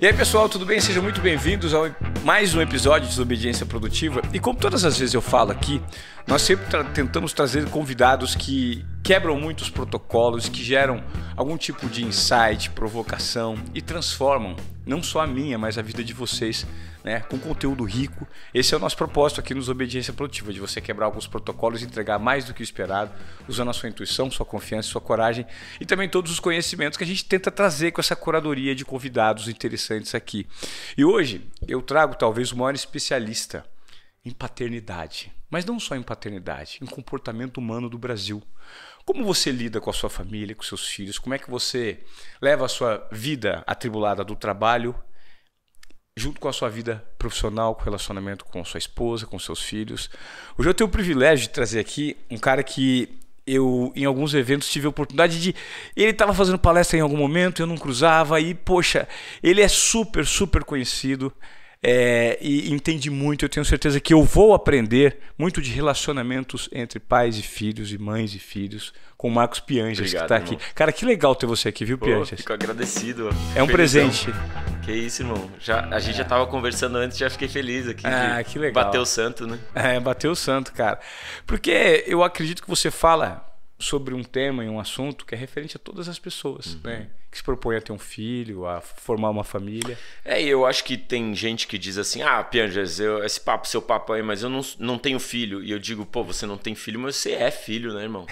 E aí, pessoal, tudo bem? Sejam muito bem-vindos a mais um episódio de Desobediência Produtiva. E como todas as vezes eu falo aqui, nós sempre tentamos trazer convidados que quebram muitos protocolos, que geram algum tipo de insight, provocação e transformam não só a minha, mas a vida de vocês, né, com conteúdo rico. Esse é o nosso propósito aqui no Desobediência Produtiva, de você quebrar alguns protocolos e entregar mais do que o esperado, usando a sua intuição, sua confiança, sua coragem e também todos os conhecimentos que a gente tenta trazer com essa curadoria de convidados interessantes aqui. E hoje eu trago talvez o maior especialista em paternidade, mas não só em paternidade, em comportamento humano do Brasil. Como você lida com a sua família, com seus filhos? Como é que você leva a sua vida atribulada do trabalho junto com a sua vida profissional, com o relacionamento com sua esposa, com seus filhos? Hoje eu tenho o privilégio de trazer aqui um cara que eu, em alguns eventos, tive a oportunidade de... Ele estava fazendo palestra em algum momento, eu não cruzava, e, poxa, ele é super conhecido. E entende muito. Eu tenho certeza que eu vou aprender muito de relacionamentos entre pais e filhos e mães e filhos com o Marcos Pianges, que está aqui. Cara, que legal ter você aqui, viu, Pianges? Fico agradecido. É um presente. Que isso, irmão. A gente já estava conversando antes, já fiquei feliz aqui. Que legal. Bateu o santo, né? Bateu o santo, cara. Porque eu acredito que você fala sobre um tema e um assunto que é referente a todas as pessoas, né? Que se propõe a ter um filho, a formar uma família. Eu acho que tem gente que diz assim, Pianges, seu papo aí, mas eu não tenho filho. E eu digo, pô, você não tem filho, mas você é filho, né, irmão?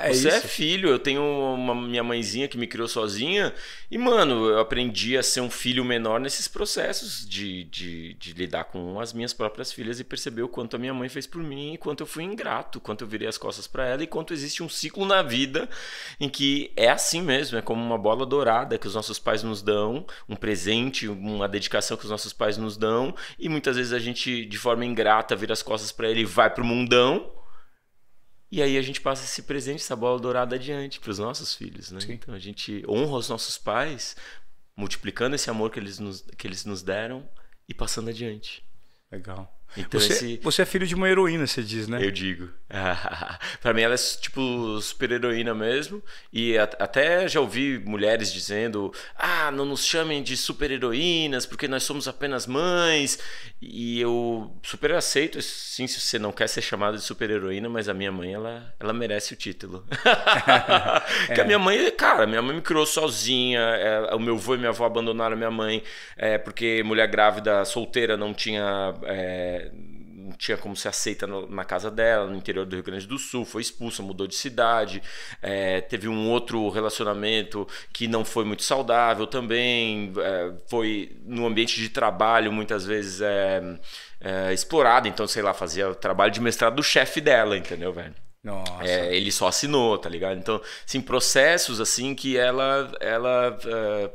Você é filho. Eu tenho minha mãezinha que me criou sozinha e, mano, eu aprendi a ser um filho menor nesses processos de lidar com as minhas próprias filhas e perceber o quanto a minha mãe fez por mim, e quanto eu fui ingrato, quanto eu virei as costas pra ela, e quanto existe um ciclo na vida em que é assim mesmo, é como uma bola dourada que os nossos pais nos dão, um presente, uma dedicação que os nossos pais nos dão, e muitas vezes a gente, de forma ingrata, vira as costas para ele e vai pro mundão, e aí a gente passa esse presente, essa bola dourada adiante para os nossos filhos, né? Então a gente honra os nossos pais, multiplicando esse amor que eles nos deram e passando adiante. Legal. Então você é filho de uma heroína, você diz, né? Eu digo. Pra mim ela é tipo super heroína mesmo. E até já ouvi mulheres dizendo: não nos chamem de super heroínas porque nós somos apenas mães. E eu super aceito, sim, se você não quer ser chamada de super heroína, mas a minha mãe, ela merece o título. Porque a minha mãe, cara, minha mãe me criou sozinha. O meu avô e minha avó abandonaram a minha mãe porque mulher grávida solteira não tinha como ser aceita na casa dela, no interior do Rio Grande do Sul, foi expulsa, mudou de cidade, teve um outro relacionamento que não foi muito saudável também, foi no ambiente de trabalho muitas vezes explorada, então sei lá, fazia o trabalho de mestrado do chefe dela, entendeu, velho? Nossa. Ele só assinou, tá ligado? Então, assim, processos assim que ela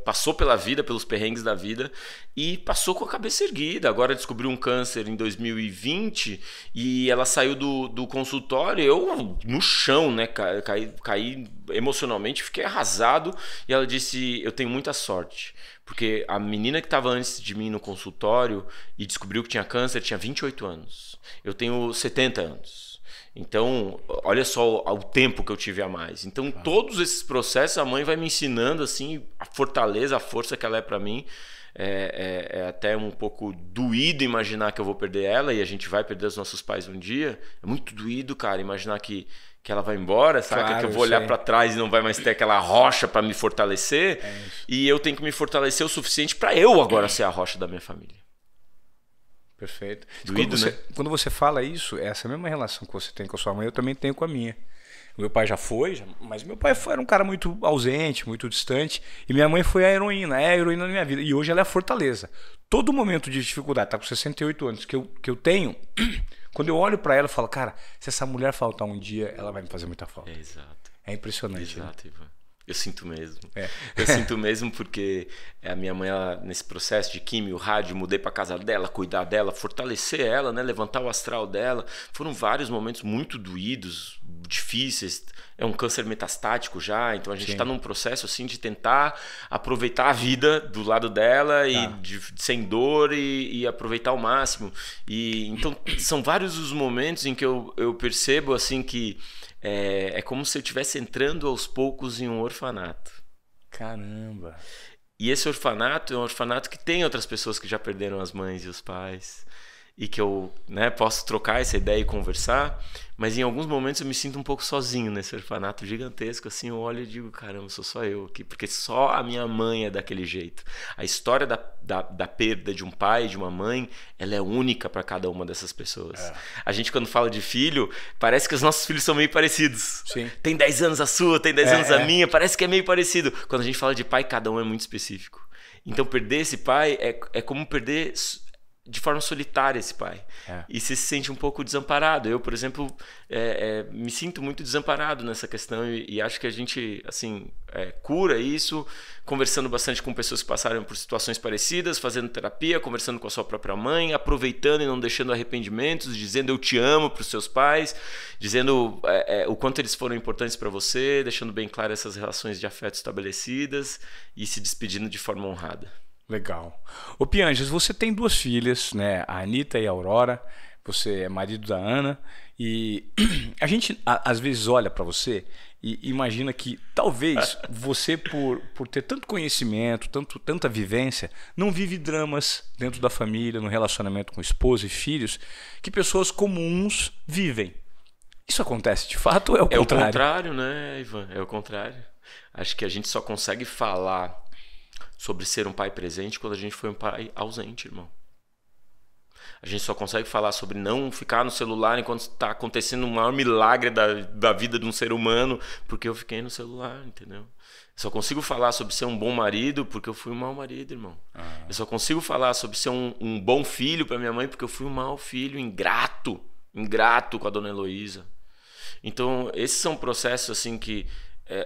passou pela vida, pelos perrengues da vida e passou com a cabeça erguida. Agora descobriu um câncer em 2020 e ela saiu do consultório, eu no chão, né? Caí emocionalmente, fiquei arrasado, e ela disse: eu tenho muita sorte, porque a menina que estava antes de mim no consultório e descobriu que tinha câncer tinha 28 anos. Eu tenho 70 anos. Então, olha só o tempo que eu tive a mais. Então, todos esses processos, a mãe vai me ensinando assim, a fortaleza, a força que ela é para mim. É até um pouco doído imaginar que eu vou perder ela, e a gente vai perder os nossos pais um dia. É muito doído, cara, imaginar que ela vai embora, sabe? Claro, que eu vou olhar para trás e não vai mais ter aquela rocha para me fortalecer. E eu tenho que me fortalecer o suficiente para eu agora ser a rocha da minha família. Perfeito. Doído, quando você fala isso, essa mesma relação que você tem com a sua mãe, eu também tenho com a minha. O meu pai já foi, mas meu pai era um cara muito ausente, muito distante, e minha mãe foi a heroína da minha vida, e hoje ela é a fortaleza. Todo momento de dificuldade, tá com 68 anos, que eu tenho, quando eu olho para ela, eu falo, cara, se essa mulher faltar um dia, ela vai me fazer muita falta. Exato. É impressionante. Exato, né? Ivan. Eu sinto mesmo. Eu sinto mesmo porque a minha mãe, nesse processo de químio, rádio, mudei para casa dela, cuidar dela, fortalecer ela, né, levantar o astral dela. Foram vários momentos muito doídos, difíceis. É um câncer metastático já, então a gente está num processo assim de tentar aproveitar a vida do lado dela e sem dor e aproveitar ao máximo. E então são vários os momentos em que eu percebo assim que é como se eu estivesse entrando aos poucos em um orfanato. Caramba! E esse orfanato é um orfanato que tem outras pessoas que já perderam as mães e os pais. E que eu, né, posso trocar essa ideia e conversar, mas em alguns momentos eu me sinto um pouco sozinho nesse orfanato gigantesco, assim, eu olho e digo, caramba, sou só eu aqui, porque só a minha mãe é daquele jeito. A história da perda de um pai e de uma mãe, ela é única para cada uma dessas pessoas. É. A gente, quando fala de filho, parece que os nossos filhos são meio parecidos. Sim. Tem 10 anos a sua, tem 10 anos a minha, parece que é meio parecido. Quando a gente fala de pai, cada um é muito específico. Então, perder esse pai é como perder de forma solitária esse pai. E você se sente um pouco desamparado. Eu, por exemplo, me sinto muito desamparado nessa questão e acho que a gente assim, cura isso conversando bastante com pessoas que passaram por situações parecidas, fazendo terapia, conversando com a sua própria mãe, aproveitando e não deixando arrependimentos, dizendo eu te amo para os seus pais, dizendo o quanto eles foram importantes para você, deixando bem claro essas relações de afeto estabelecidas e se despedindo de forma honrada. Legal. Ô Pianges, você tem 2 filhas, né? A Anitta e a Aurora. Você é marido da Ana. E a gente às vezes olha para você e imagina que talvez você, por ter tanto conhecimento, tanta vivência, não vive dramas dentro da família, no relacionamento com esposa e filhos, que pessoas comuns vivem. Isso acontece de fato ou é o contrário? É o contrário, né, Ivan? É o contrário. Acho que a gente só consegue falar sobre ser um pai presente quando a gente foi um pai ausente, irmão. A gente só consegue falar sobre não ficar no celular enquanto está acontecendo o maior milagre da vida de um ser humano, porque eu fiquei no celular, entendeu? Eu só consigo falar sobre ser um bom marido porque eu fui um mau marido, irmão. Eu só consigo falar sobre ser um bom filho para minha mãe porque eu fui um mau filho, ingrato com a dona Heloísa. Então, esses são processos assim que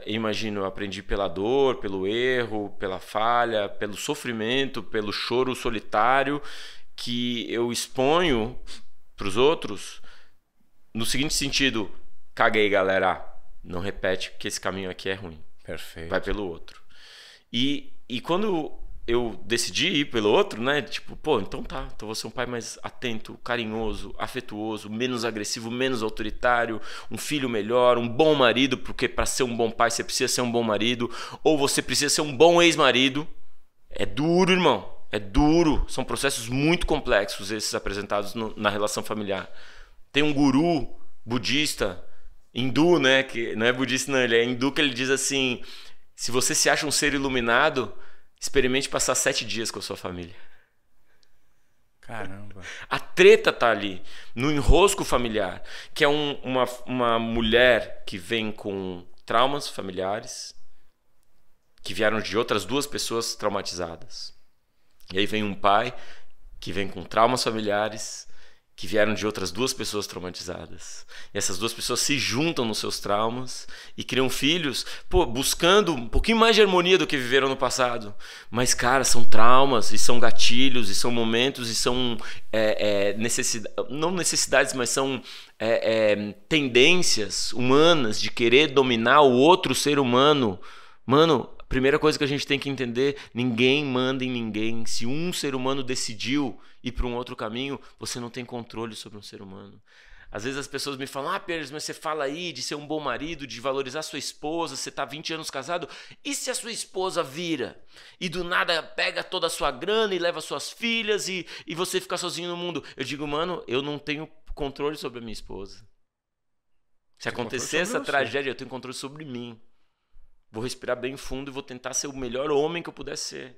imagino, eu aprendi pela dor, pelo erro, pela falha, pelo sofrimento, pelo choro solitário, que eu exponho para os outros no seguinte sentido: caguei, galera, não repete, porque esse caminho aqui é ruim. Perfeito. Vai pelo outro. E quando eu decidi ir pelo outro, né? Tipo, pô, então tá, então vou ser um pai mais atento, carinhoso, afetuoso, menos agressivo, menos autoritário, um filho melhor, um bom marido, porque para ser um bom pai você precisa ser um bom marido, ou você precisa ser um bom ex-marido. É duro, irmão, é duro. São processos muito complexos esses apresentados na relação familiar. Tem um guru budista, hindu, né? Que não é budista, não, ele é hindu, que ele diz assim: se você se acha um ser iluminado, experimente passar 7 dias com a sua família. Caramba. A treta tá ali, no enrosco familiar, que é uma mulher que vem com traumas familiares, que vieram de outras 2 pessoas traumatizadas. E aí vem um pai que vem com traumas familiares, que vieram de outras 2 pessoas traumatizadas. E essas 2 pessoas se juntam nos seus traumas e criam filhos, buscando um pouquinho mais de harmonia do que viveram no passado. Mas, cara, são traumas, e são gatilhos, e são momentos, e são não necessidades, mas são tendências humanas de querer dominar o outro ser humano. Mano, a primeira coisa que a gente tem que entender: ninguém manda em ninguém. Se um ser humano decidiu ir para um outro caminho, você não tem controle sobre um ser humano. Às vezes as pessoas me falam: Pérez, mas você fala aí de ser um bom marido, de valorizar sua esposa, você tá 20 anos casado, e se a sua esposa vira e do nada pega toda a sua grana e leva suas filhas e você fica sozinho no mundo? Eu digo, mano, eu não tenho controle sobre a minha esposa. Se acontecer essa tragédia, eu tenho controle sobre mim. Vou respirar bem fundo e vou tentar ser o melhor homem que eu puder ser.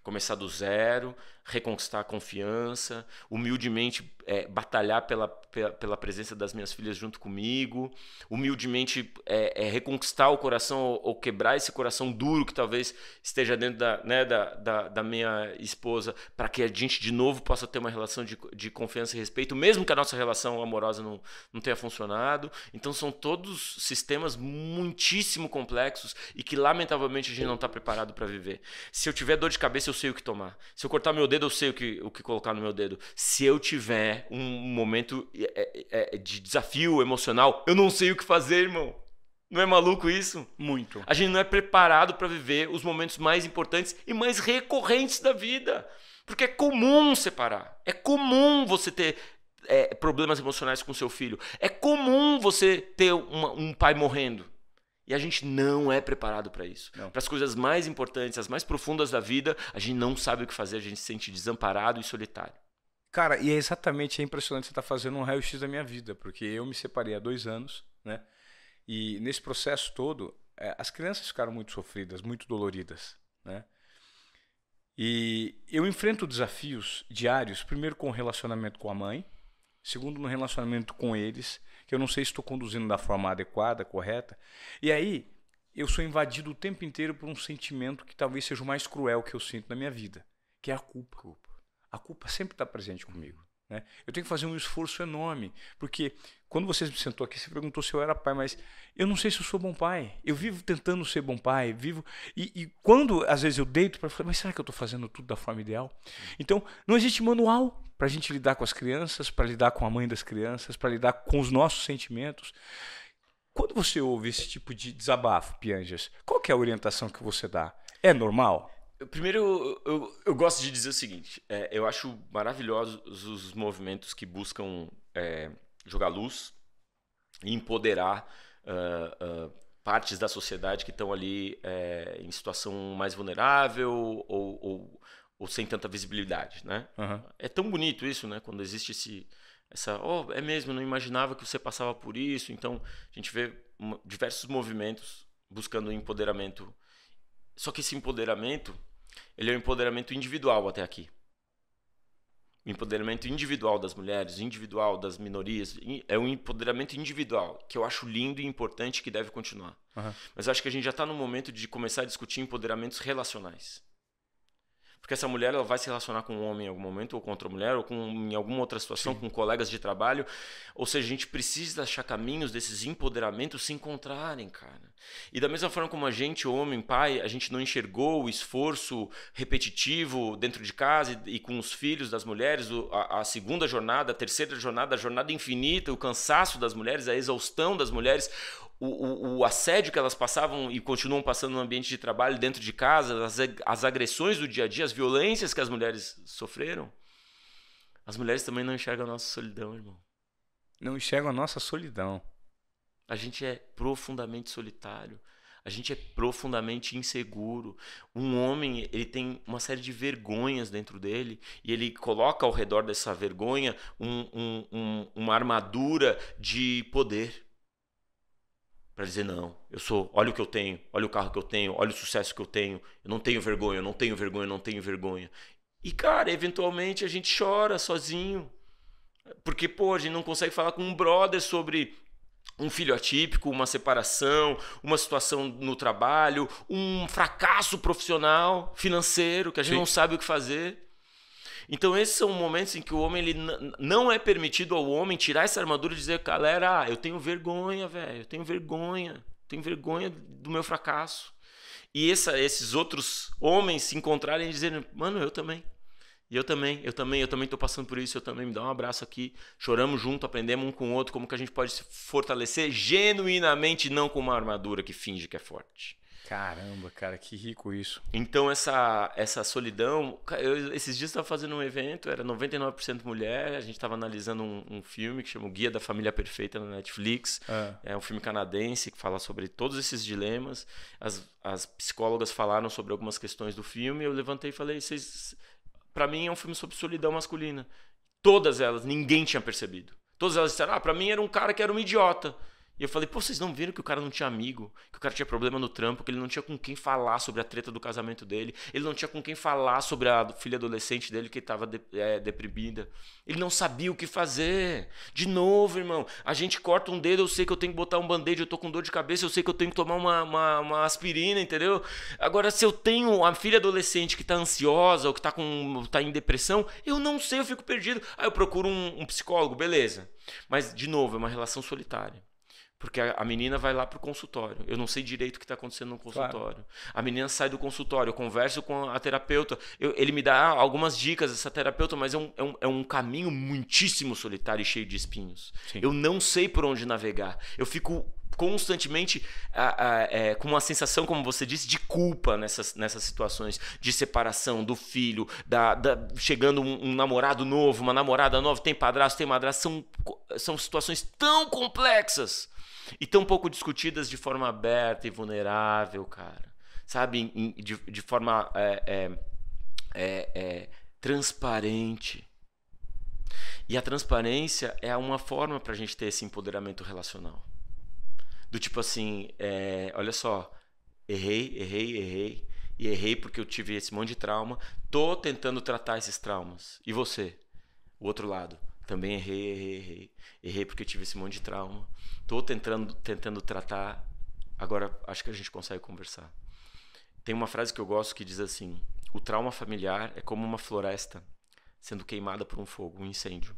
Começar do zero, reconquistar a confiança, humildemente batalhar pela presença das minhas filhas junto comigo, humildemente reconquistar o coração ou quebrar esse coração duro que talvez esteja dentro da minha esposa, para que a gente de novo possa ter uma relação de confiança e respeito, mesmo que a nossa relação amorosa não tenha funcionado. Então são todos sistemas muitíssimo complexos e que lamentavelmente a gente não está preparado para viver. Se eu tiver dor de cabeça, eu sei o que tomar. Se eu cortar meu dedo, eu sei o que colocar no meu dedo. Se eu tiver um momento de desafio emocional, eu não sei o que fazer, irmão. Não é maluco isso? Muito. A gente não é preparado para viver os momentos mais importantes e mais recorrentes da vida. Porque é comum separar. É comum você ter problemas emocionais com seu filho. É comum você ter um pai morrendo. E a gente não é preparado para isso. Para as coisas mais importantes, as mais profundas da vida, a gente não sabe o que fazer, a gente se sente desamparado e solitário. Cara, e é impressionante você estar fazendo um raio-x da minha vida, porque eu me separei há 2 anos, né? E nesse processo todo, as crianças ficaram muito sofridas, muito doloridas, né? E eu enfrento desafios diários, primeiro com o relacionamento com a mãe, segundo no relacionamento com eles, que eu não sei se estou conduzindo da forma adequada, correta. E aí eu sou invadido o tempo inteiro por um sentimento que talvez seja o mais cruel que eu sinto na minha vida, que é a culpa. A culpa sempre está presente comigo, né? Eu tenho que fazer um esforço enorme, porque quando você me sentou aqui, você perguntou se eu era pai, mas eu não sei se eu sou bom pai. Eu vivo tentando ser bom pai, e quando às vezes eu deito para falar, mas será que eu estou fazendo tudo da forma ideal? Então, não existe manual para a gente lidar com as crianças, para lidar com a mãe das crianças, para lidar com os nossos sentimentos. Quando você ouve esse tipo de desabafo, Pianjas, qual que é a orientação que você dá? É normal? Primeiro, eu gosto de dizer o seguinte, eu acho maravilhosos os movimentos que buscam jogar luz e empoderar partes da sociedade que estão ali em situação mais vulnerável ou sem tanta visibilidade, né? Uhum. É tão bonito isso, né? Quando existe é mesmo, eu não imaginava que você passava por isso. Então, a gente vê diversos movimentos buscando empoderamento. Só que esse empoderamento, ele é um empoderamento individual até aqui. O empoderamento individual das mulheres, individual das minorias, é um empoderamento individual, que eu acho lindo e importante, que deve continuar. Uhum. Mas eu acho que a gente já está no momento de começar a discutir empoderamentos relacionais. Porque essa mulher, ela vai se relacionar com um homem em algum momento, ou com outra mulher, ou em alguma outra situação, sim, com colegas de trabalho. Ou seja, a gente precisa achar caminhos desses empoderamentos se encontrarem, cara. E da mesma forma como a gente, homem, pai, a gente não enxergou o esforço repetitivo dentro de casa e com os filhos das mulheres, a segunda jornada, a terceira jornada, a jornada infinita, o cansaço das mulheres, a exaustão das mulheres, o assédio que elas passavam e continuam passando no ambiente de trabalho, dentro de casa, as agressões do dia a dia, as violências que as mulheres sofreram. As mulheres também não enxergam a nossa solidão, irmão. Não enxergam a nossa solidão. A gente é profundamente solitário. A gente é profundamente inseguro. Um homem, ele tem uma série de vergonhas dentro dele e ele coloca ao redor dessa vergonha uma armadura de poder. Para dizer, não, olha o que eu tenho, olha o carro que eu tenho, olha o sucesso que eu tenho não tenho vergonha, eu não tenho vergonha, eu não tenho vergonha. E, cara, eventualmente a gente chora sozinho. Porque, pô, a gente não consegue falar com um brother sobre um filho atípico, uma separação, uma situação no trabalho, um fracasso profissional, financeiro, que a gente não sabe o que fazer. Então esses são momentos em que o homem, ele não é permitido ao homem tirar essa armadura e dizer, galera, eu tenho vergonha, velho, eu tenho vergonha do meu fracasso. E esses outros homens se encontrarem e dizerem, mano, eu também. E eu também tô passando por isso, eu também, me dá um abraço aqui, choramos junto, aprendemos um com o outro, como que a gente pode se fortalecer genuinamente, não com uma armadura que finge que é forte. Caramba, cara, que rico isso. Então essa solidão, esses dias eu estava fazendo um evento, era 99% mulher, a gente estava analisando um filme que chama O Guia da Família Perfeita na Netflix, é um filme canadense que fala sobre todos esses dilemas, as psicólogas falaram sobre algumas questões do filme, eu levantei e falei, pra mim é um filme sobre solidão masculina. Todas elas, ninguém tinha percebido. Todas elas disseram, pra mim era um cara que era um idiota. E eu falei, pô, vocês não viram que o cara não tinha amigo? Que o cara tinha problema no trampo, que ele não tinha com quem falar sobre a treta do casamento dele. Ele não tinha com quem falar sobre a filha adolescente dele que estava deprimida. Ele não sabia o que fazer. De novo, irmão, a gente corta um dedo, eu sei que eu tenho que botar um band-aid, eu tô com dor de cabeça, eu sei que eu tenho que tomar uma aspirina, entendeu? Agora, se eu tenho a filha adolescente que tá ansiosa ou que tá em depressão, eu não sei, eu fico perdido. Aí eu procuro um psicólogo, beleza. Mas, de novo, é uma relação solitária. Porque a menina vai lá pro consultório. Eu não sei direito o que está acontecendo no consultório. Claro. A menina sai do consultório, eu converso com a terapeuta. Ele me dá algumas dicas, essa terapeuta, mas é um caminho muitíssimo solitário e cheio de espinhos. Sim. Eu não sei por onde navegar. Eu fico constantemente com uma sensação, como você disse, de culpa nessas situações de separação do filho, chegando um namorado novo, uma namorada nova, tem padrasto, tem madrasta. São situações tão complexas E tão pouco discutidas de forma aberta e vulnerável, cara. Sabe? De forma transparente. E a transparência é uma forma pra gente ter esse empoderamento relacional. Do tipo assim, olha só, errei. E errei porque eu tive esse monte de trauma. Tô tentando tratar esses traumas. E você? O outro lado. Também errei. Errei porque eu tive esse monte de trauma. Tô tentando tratar. Agora acho que a gente consegue conversar. Tem uma frase que eu gosto que diz assim: o trauma familiar é como uma floresta sendo queimada por um fogo, um incêndio.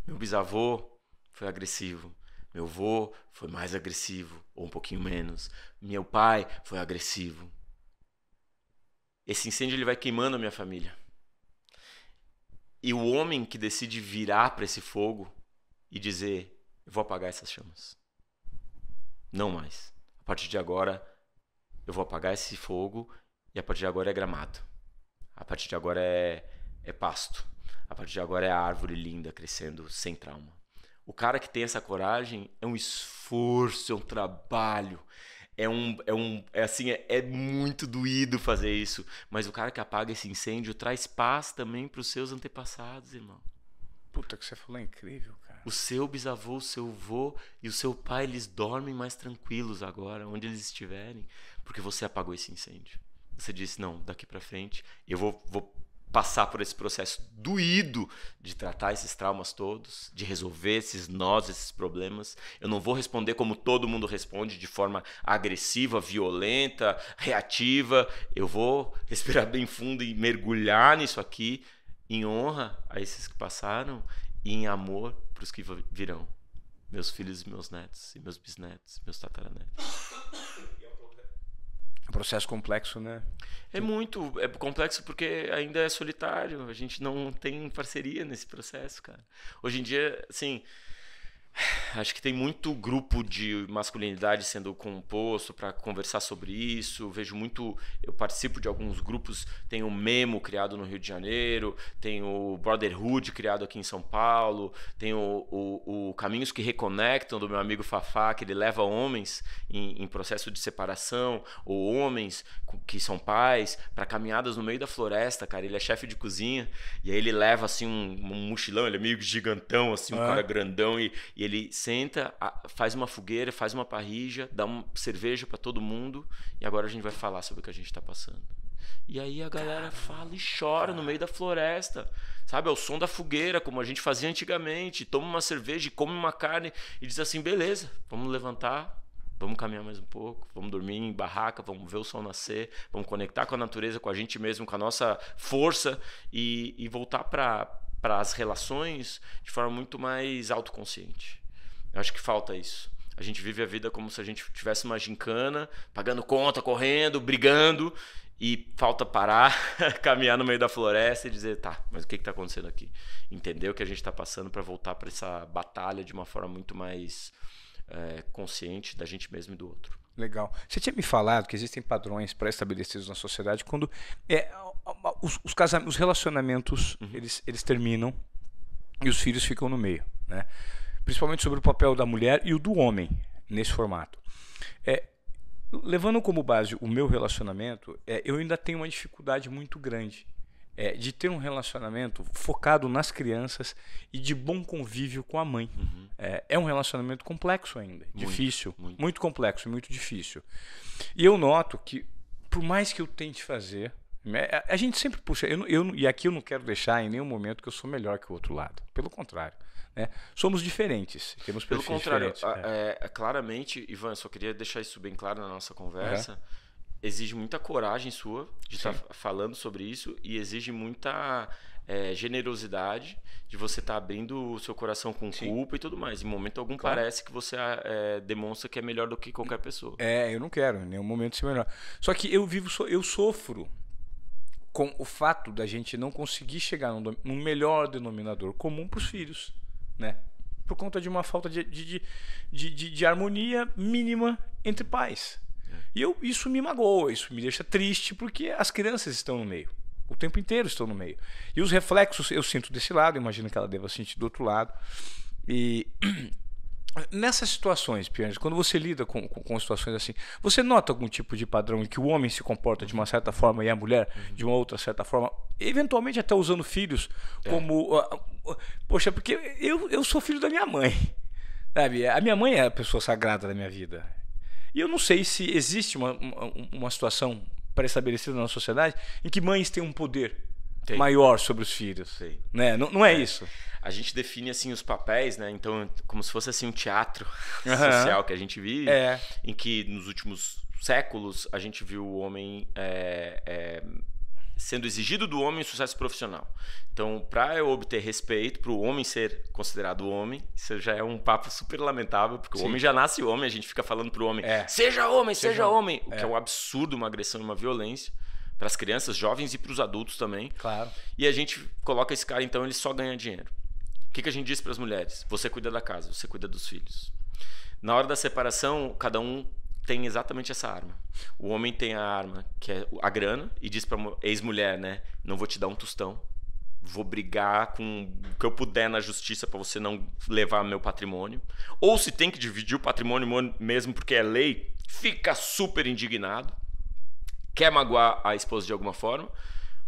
Meu bisavô foi agressivo. Meu avô foi mais agressivo, ou um pouquinho menos. Meu pai foi agressivo. Esse incêndio ele vai queimando a minha família. E o homem que decide virar para esse fogo e dizer: eu vou apagar essas chamas. Não mais. A partir de agora, eu vou apagar esse fogo e a partir de agora é gramado. A partir de agora é pasto. A partir de agora é a árvore linda crescendo sem trauma. O cara que tem essa coragem é um esforço, é um trabalho, é muito doído fazer isso. Mas o cara que apaga esse incêndio traz paz também para os seus antepassados, irmão. Puta, que você falou é incrível, cara. O seu bisavô, o seu avô e o seu pai, eles dormem mais tranquilos agora, onde eles estiverem, porque você apagou esse incêndio. Você disse, não, daqui para frente eu vou passar por esse processo doído de tratar esses traumas todos, de resolver esses nós, esses problemas. Eu não vou responder como todo mundo responde, de forma agressiva, violenta, reativa. Eu vou respirar bem fundo e mergulhar nisso aqui, em honra a esses que passaram e em amor para os que virão. Meus filhos e meus netos, e meus bisnetos, meus tataranetos. É um processo complexo, né? É complexo porque ainda é solitário. A gente não tem parceria nesse processo, cara. Hoje em dia, assim, acho que tem muito grupo de masculinidade sendo composto para conversar sobre isso. Eu participo de alguns grupos. Tem o Memo criado no Rio de Janeiro, tem o Brotherhood criado aqui em São Paulo, tem o Caminhos que Reconectam do meu amigo Fafá, que ele leva homens em processo de separação, ou homens que são pais, para caminhadas no meio da floresta, cara. Ele é chefe de cozinha e aí ele leva assim um mochilão, ele é meio gigantão, assim, um cara grandão, e ele senta, faz uma fogueira, faz uma parrilla, dá uma cerveja para todo mundo, e agora a gente vai falar sobre o que a gente está passando. E aí a galera fala e chora no meio da floresta, sabe? É o som da fogueira, como a gente fazia antigamente. Toma uma cerveja e come uma carne e diz assim, beleza, vamos levantar, vamos caminhar mais um pouco, vamos dormir em barraca, vamos ver o sol nascer, vamos conectar com a natureza, com a gente mesmo, com a nossa força e voltar para as relações de forma muito mais autoconsciente. Eu acho que falta isso. A gente vive a vida como se a gente tivesse uma gincana, pagando conta, correndo, brigando, e falta parar, caminhar no meio da floresta e dizer, tá, mas o que está acontecendo aqui? Entender o que a gente está passando para voltar para essa batalha de uma forma muito mais consciente da gente mesmo e do outro. Legal. Você tinha me falado que existem padrões pré-estabelecidos na sociedade quando os relacionamentos eles terminam e os filhos ficam no meio, né? Principalmente sobre o papel da mulher e o do homem nesse formato. Levando como base o meu relacionamento, eu ainda tenho uma dificuldade muito grande de ter um relacionamento focado nas crianças e de bom convívio com a mãe. É um relacionamento complexo ainda, difícil, muito complexo e muito difícil. E eu noto que, por mais que eu tente fazer, a gente sempre puxa, e aqui eu não quero deixar em nenhum momento que eu sou melhor que o outro lado, pelo contrário. Somos diferentes, temos perfis diferentes. Pelo contrário, claramente, Ivan, eu só queria deixar isso bem claro na nossa conversa, exige muita coragem sua de estar falando sobre isso e exige muita generosidade de você estar abrindo o seu coração com culpa e tudo mais. Em momento algum parece que você demonstra que é melhor do que qualquer pessoa. Eu não quero em nenhum momento ser melhor. Só que eu sofro com o fato da gente não conseguir chegar num melhor denominador comum para os filhos, né? Por conta de uma falta de harmonia mínima entre pais. E isso me magoa, isso me deixa triste, porque as crianças estão no meio. O tempo inteiro estão no meio. E os reflexos eu sinto desse lado, imagino que ela deva sentir do outro lado. E Nessas situações, Pianges, quando você lida com situações assim, você nota algum tipo de padrão em que o homem se comporta de uma certa forma e a mulher de uma outra certa forma, eventualmente até usando filhos como... Poxa, porque eu sou filho da minha mãe, sabe? A minha mãe é a pessoa sagrada da minha vida. E eu não sei se existe uma situação pré-estabelecida na sociedade em que mães têm um poder maior sobre os filhos. Né? Não é isso. A gente define assim os papéis, né? Então, como se fosse assim um teatro social que a gente vive, em que nos últimos séculos a gente viu o homem sendo exigido do homem sucesso profissional. Então, para eu obter respeito, para o homem ser considerado homem, isso já é um papo super lamentável, porque o homem já nasce homem, a gente fica falando para o homem, seja homem, seja homem, o que é um absurdo, uma agressão e uma violência. Para as crianças, jovens e para os adultos também. Claro. E a gente coloca esse cara, então, ele só ganha dinheiro. O que a gente diz para as mulheres? Você cuida da casa, você cuida dos filhos. Na hora da separação, cada um tem exatamente essa arma. O homem tem a arma, que é a grana, e diz para a ex-mulher, né? Não vou te dar um tostão. Vou brigar com o que eu puder na justiça para você não levar meu patrimônio. Ou se tem que dividir o patrimônio mesmo porque é lei, fica super indignado. Quer magoar a esposa de alguma forma.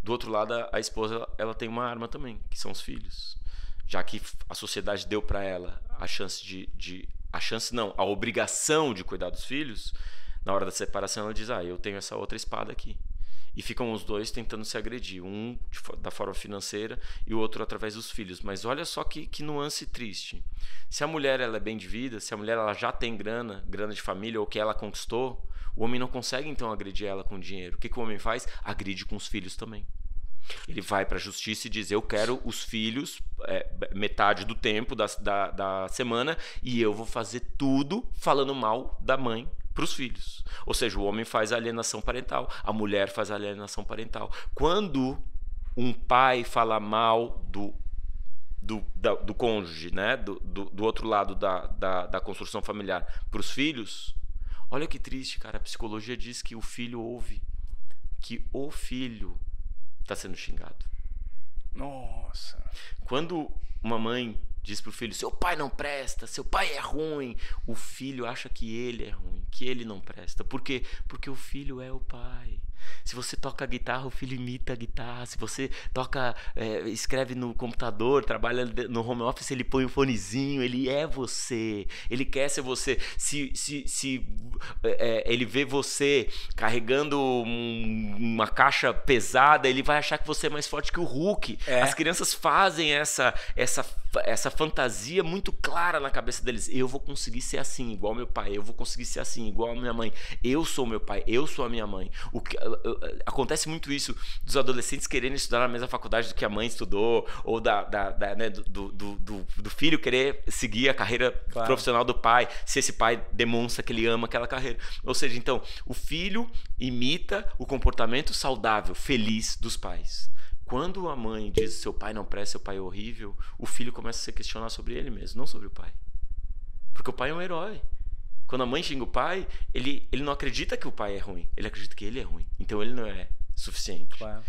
Do outro lado, a esposa ela tem uma arma também, que são os filhos. Já que a sociedade deu para ela a chance a obrigação de cuidar dos filhos, na hora da separação ela diz, eu tenho essa outra espada aqui. E ficam os dois tentando se agredir, um da forma financeira e o outro através dos filhos. Mas olha só que nuance triste. Se a mulher ela é bem de vida, se a mulher ela já tem grana de família ou que ela conquistou, o homem não consegue então agredir ela com dinheiro. O que o homem faz? Agride com os filhos também. Ele vai para a justiça e diz, eu quero os filhos metade do tempo da semana e eu vou fazer tudo falando mal da mãe para os filhos. Ou seja, o homem faz a alienação parental, a mulher faz a alienação parental. Quando um pai fala mal do cônjuge, né? do outro lado da construção familiar para os filhos, olha que triste, cara. A psicologia diz que o filho ouve que o filho está sendo xingado. Nossa. Quando uma mãe diz pro filho, seu pai não presta, seu pai é ruim, o filho acha que ele é ruim, que ele não presta. Por quê? Porque o filho é o pai. Se você toca guitarra, o filho imita a guitarra. Se você toca, escreve no computador, trabalha no home office, ele põe um fonezinho, ele é você. Ele quer ser você. Se ele vê você carregando uma caixa pesada, ele vai achar que você é mais forte que o Hulk. As crianças fazem essa fantasia muito clara na cabeça deles. Eu vou conseguir ser assim, igual meu pai. Eu vou conseguir ser assim, igual a minha mãe. Eu sou meu pai, eu sou a minha mãe. Acontece muito isso dos adolescentes querendo estudar na mesma faculdade do que a mãe estudou, ou né, do filho querer seguir a carreira profissional do pai, se esse pai demonstra que ele ama aquela carreira. Ou seja, então, o filho imita o comportamento saudável, feliz dos pais. Quando a mãe diz seu pai não presta, seu pai é horrível, o filho começa a se questionar sobre ele mesmo, não sobre o pai. Porque o pai é um herói. Quando a mãe xinga o pai, ele não acredita que o pai é ruim, ele acredita que ele é ruim. Então ele não é suficiente. Claro.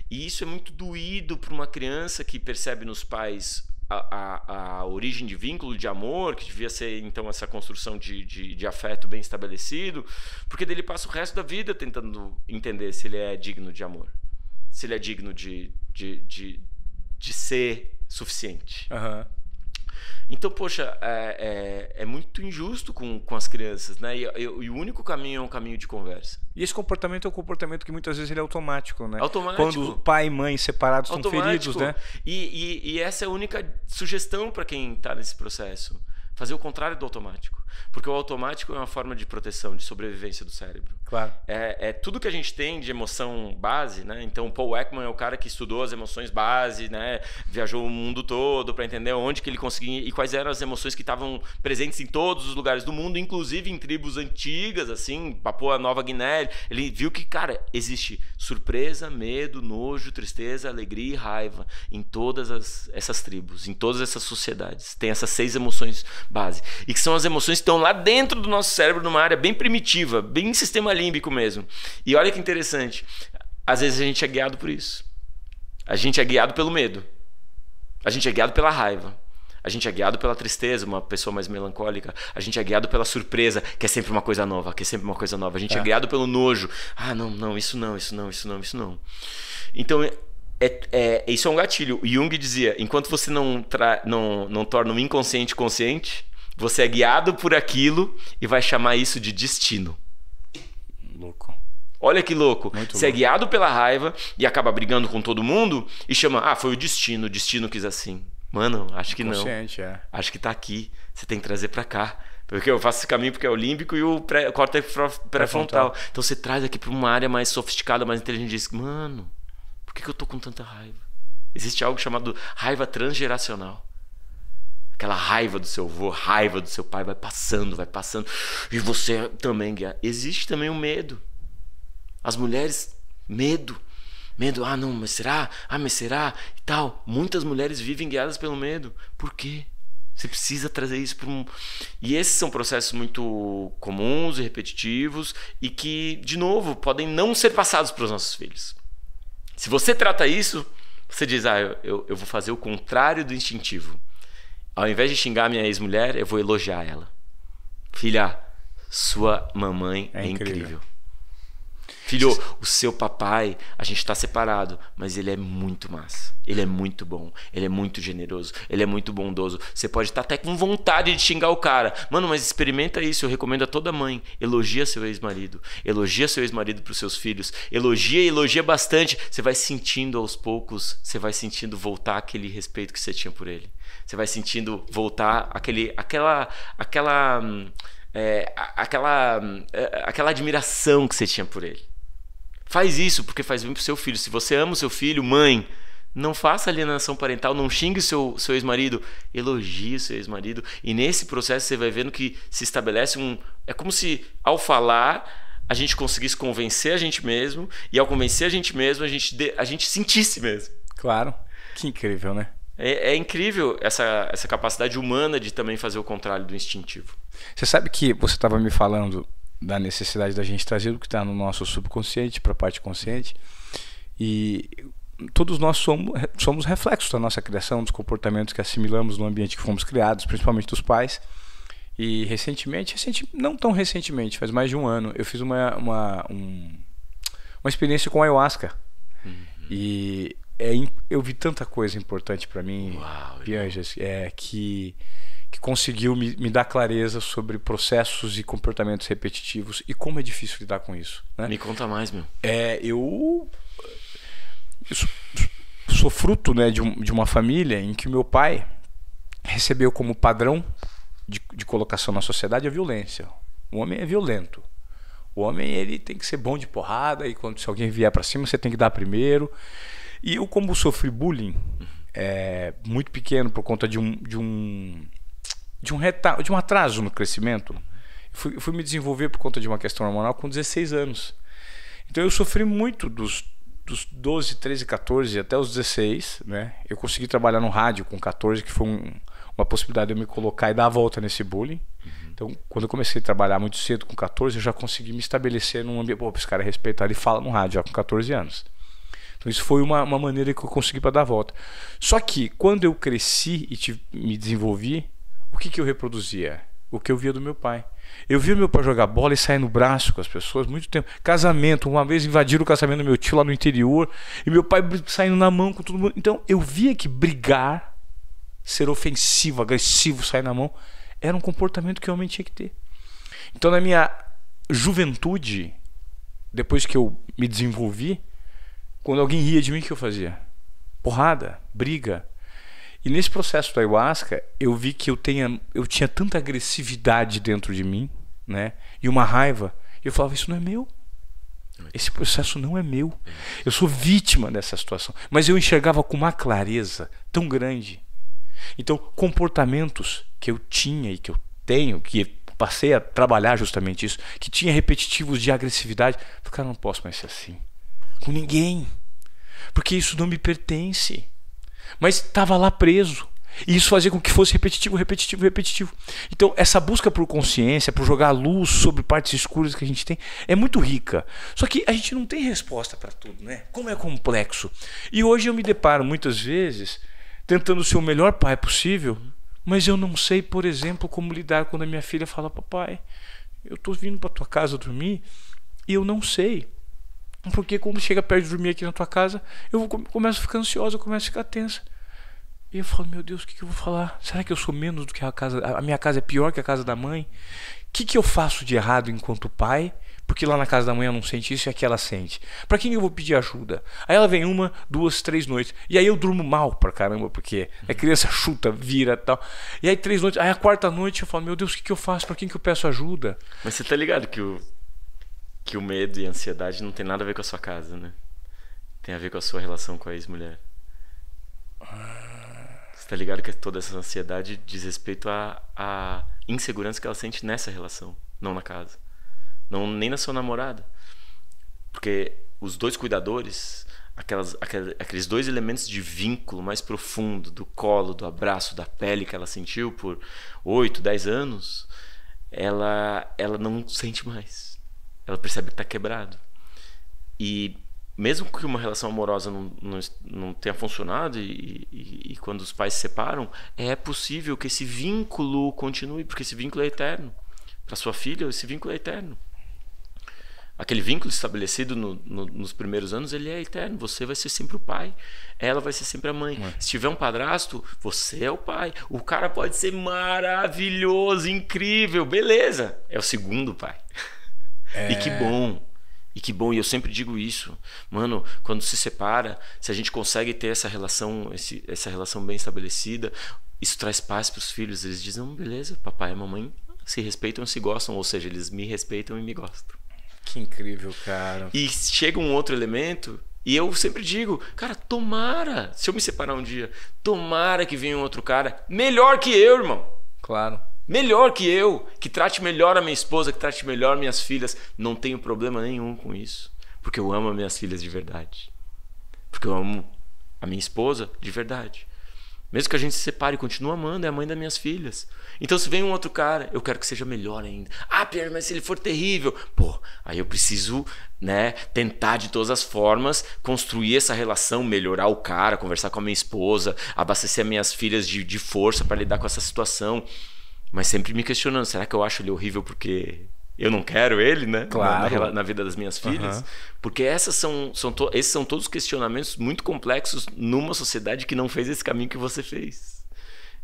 E isso é muito doído para uma criança que percebe nos pais a origem de vínculo, de amor, que devia ser então essa construção de afeto bem estabelecido, porque dele passa o resto da vida tentando entender se ele é digno de amor, se ele é digno de ser suficiente. Uhum. Então, poxa, é muito injusto com as crianças, né? E o único caminho é um caminho de conversa. E esse comportamento é um comportamento que muitas vezes ele é automático, né? Automático. Quando pai e mãe separados estão feridos, né? E essa é a única sugestão para quem está nesse processo. Fazer o contrário do automático. Porque o automático é uma forma de proteção, de sobrevivência do cérebro. Claro. É tudo que a gente tem de emoção base, né? Então, o Paul Ekman é o cara que estudou as emoções base, né? Viajou o mundo todo para entender onde que ele conseguia e quais eram as emoções que estavam presentes em todos os lugares do mundo, inclusive em tribos antigas, assim, Papua Nova Guiné. Ele viu que, cara, existe surpresa, medo, nojo, tristeza, alegria e raiva em todas essas tribos, em todas essas sociedades. Tem essas 6 emoções base. E que são as emoções que estão lá dentro do nosso cérebro, numa área bem primitiva, bem sistema límbico mesmo. E olha que interessante. Às vezes a gente é guiado por isso. A gente é guiado pelo medo. A gente é guiado pela raiva. A gente é guiado pela tristeza, uma pessoa mais melancólica. A gente é guiado pela surpresa, que é sempre uma coisa nova, A gente é guiado pelo nojo. Não, isso não. Então, isso é um gatilho. O Jung dizia, enquanto você não torna o inconsciente consciente, você é guiado por aquilo e vai chamar isso de destino. Louco. Olha que louco. Muito você louco. É guiado pela raiva e acaba brigando com todo mundo e chama, foi o destino quis assim. Mano, acho que não. Acho que tá aqui. Você tem que trazer pra cá. Porque eu faço esse caminho porque é o límbico e o córtex pré-frontal. Então você traz aqui pra uma área mais sofisticada, mais inteligente e diz, mano, por que eu tô com tanta raiva? Existe algo chamado raiva transgeracional. Aquela raiva do seu avô, raiva do seu pai, vai passando. E você também guia. Existe também o medo. As mulheres, medo, não, mas será? E tal. Muitas mulheres vivem guiadas pelo medo. Por quê? Você precisa trazer isso para um... E esses são processos muito comuns e repetitivos e que, de novo, podem não ser passados para os nossos filhos. Se você trata isso, você diz, eu vou fazer o contrário do instintivo. Ao invés de xingar minha ex-mulher, eu vou elogiar ela. Filha, sua mamãe é incrível. Filho, o seu papai, a gente está separado, mas ele é muito massa. Ele é muito bom, ele é muito generoso, ele é muito bondoso. Você pode estar até com vontade de xingar o cara. Mano, mas experimenta isso, eu recomendo a toda mãe. Elogia seu ex-marido. Elogia seu ex-marido para os seus filhos. Elogia bastante. Você vai sentindo aos poucos, você vai sentindo voltar aquele respeito que você tinha por ele. Você vai sentindo voltar aquela admiração que você tinha por ele. Faz isso porque faz bem pro seu filho. Se você ama o seu filho, mãe, não faça alienação parental, não xingue o seu ex-marido, elogie o seu ex-marido. E nesse processo você vai vendo que se estabelece é como se ao falar a gente conseguisse convencer a gente mesmo, e ao convencer a gente mesmo a gente sentisse mesmo. Claro, que incrível, né? É incrível essa capacidade humana de também fazer o contrário do instintivo. Você sabe que você estava me falando da necessidade da gente trazer o que está no nosso subconsciente para a parte consciente, e todos nós somos reflexos da nossa criação, dos comportamentos que assimilamos no ambiente que fomos criados, principalmente dos pais. E não tão recentemente, faz mais de um ano, eu fiz uma experiência com ayahuasca. E eu vi tanta coisa importante para mim, Pianges, que conseguiu me dar clareza sobre processos e comportamentos repetitivos e como é difícil lidar com isso, né? Me conta mais, meu. Eu sou fruto, né, de uma família em que meu pai recebeu como padrão de colocação na sociedade a violência. O homem é violento. O homem, ele tem que ser bom de porrada, e se alguém vier para cima você tem que dar primeiro. E eu, como sofri bullying muito pequeno por conta de um atraso no crescimento, eu fui me desenvolver por conta de uma questão hormonal com 16 anos. Então eu sofri muito dos 12, 13, 14 até os 16, né? Eu consegui trabalhar no rádio com 14, que foi uma possibilidade de eu me colocar e dar a volta nesse bullying. Então, quando eu comecei a trabalhar muito cedo, com 14, eu já consegui me estabelecer num ambiente. Pô, esse cara é respeitado e fala no rádio já com 14 anos. Então, isso foi uma maneira que eu consegui para dar a volta. Só que, quando eu cresci e me desenvolvi, o que eu reproduzia? O que eu via do meu pai. Eu via meu pai jogar bola e sair no braço com as pessoas muito tempo. Casamento, uma vez invadiram o casamento do meu tio lá no interior e meu pai saindo na mão com todo mundo. Então, eu via que brigar, ser ofensivo, agressivo, sair na mão, era um comportamento que o homem tinha que ter. Então, na minha juventude, depois que eu me desenvolvi, quando alguém ria de mim, o que eu fazia? Porrada, briga. E nesse processo da ayahuasca, eu vi que eu tinha tanta agressividade dentro de mim, né? E uma raiva. E eu falava, isso não é meu. Esse processo não é meu. Eu sou vítima dessa situação. Mas eu enxergava com uma clareza tão grande. Então, comportamentos que eu tinha e que eu tenho, que passei a trabalhar justamente isso, que tinha repetitivos de agressividade, eu falei, cara, não posso mais ser assim. Com ninguém. Porque isso não me pertence. Mas estava lá preso. E isso fazia com que fosse repetitivo. Então, essa busca por consciência, por jogar luz sobre partes escuras que a gente tem, é muito rica. Só que a gente não tem resposta para tudo, né? Como é complexo. E hoje eu me deparo muitas vezes tentando ser o melhor pai possível mas eu não sei, por exemplo, como lidar quando a minha filha fala: papai, eu tô vindo pra tua casa dormir e eu não sei. Porque quando chega perto de dormir aqui na tua casa, eu começo a ficar ansiosa, eu começo a ficar tensa. E eu falo: meu Deus, o que eu vou falar? Será que eu sou menos do que a casa? A minha casa é pior que a casa da mãe? O que eu faço de errado enquanto pai? Porque lá na casa da mãe eu não sente isso e aqui ela sente. Pra quem eu vou pedir ajuda? Aí ela vem 1, 2, 3 noites. E aí eu durmo mal pra caramba, porque a criança chuta, vira e tal. E aí 3 noites. Aí a 4ª noite eu falo: meu Deus, o que eu faço? Pra quem que eu peço ajuda? Mas você tá ligado que o medo e a ansiedade não tem nada a ver com a sua casa, né? Tem a ver com a sua relação com a ex-mulher. Você tá ligado que toda essa ansiedade diz respeito à insegurança que ela sente nessa relação, não na casa. Não, nem na sua namorada. Porque os 2 cuidadores, aqueles 2 elementos de vínculo mais profundo, do colo, do abraço, da pele que ela sentiu por 8, 10 anos, ela não sente mais. Ela percebe que está quebrado. E mesmo que uma relação amorosa não tenha funcionado e quando os pais se separam, é possível que esse vínculo continue, porque esse vínculo é eterno. Para sua filha, esse vínculo é eterno. Aquele vínculo estabelecido nos primeiros anos, ele é eterno. Você vai ser sempre o pai, ela vai ser sempre a mãe. Se tiver um padrasto, você é o pai. O cara pode ser maravilhoso, incrível, beleza. É o segundo pai. E que bom. E que bom, e eu sempre digo isso. Mano, quando se separa, se a gente consegue ter essa relação bem estabelecida, isso traz paz para os filhos. Eles dizem: não, beleza, papai e mamãe se respeitam e se gostam. Ou seja, eles me respeitam e me gostam. Que incrível, cara. E chega um outro elemento, e eu sempre digo: cara, tomara, se eu me separar um dia, tomara que venha um outro cara melhor que eu, irmão. Claro. Melhor que eu, que trate melhor a minha esposa, que trate melhor minhas filhas. Não tenho problema nenhum com isso, porque eu amo as minhas filhas de verdade, porque eu amo a minha esposa de verdade. Mesmo que a gente se separe, continua amando, é a mãe das minhas filhas. Então se vem um outro cara, eu quero que seja melhor ainda. Ah, Pierre, mas se ele for terrível, pô, aí eu preciso, né, tentar de todas as formas construir essa relação, melhorar o cara, conversar com a minha esposa, abastecer as minhas filhas de força para lidar com essa situação. Mas sempre me questionando: será que eu acho ele horrível porque eu não quero ele, né? Claro. Na vida das minhas filhas. Porque esses são todos questionamentos muito complexos numa sociedade que não fez esse caminho que você fez.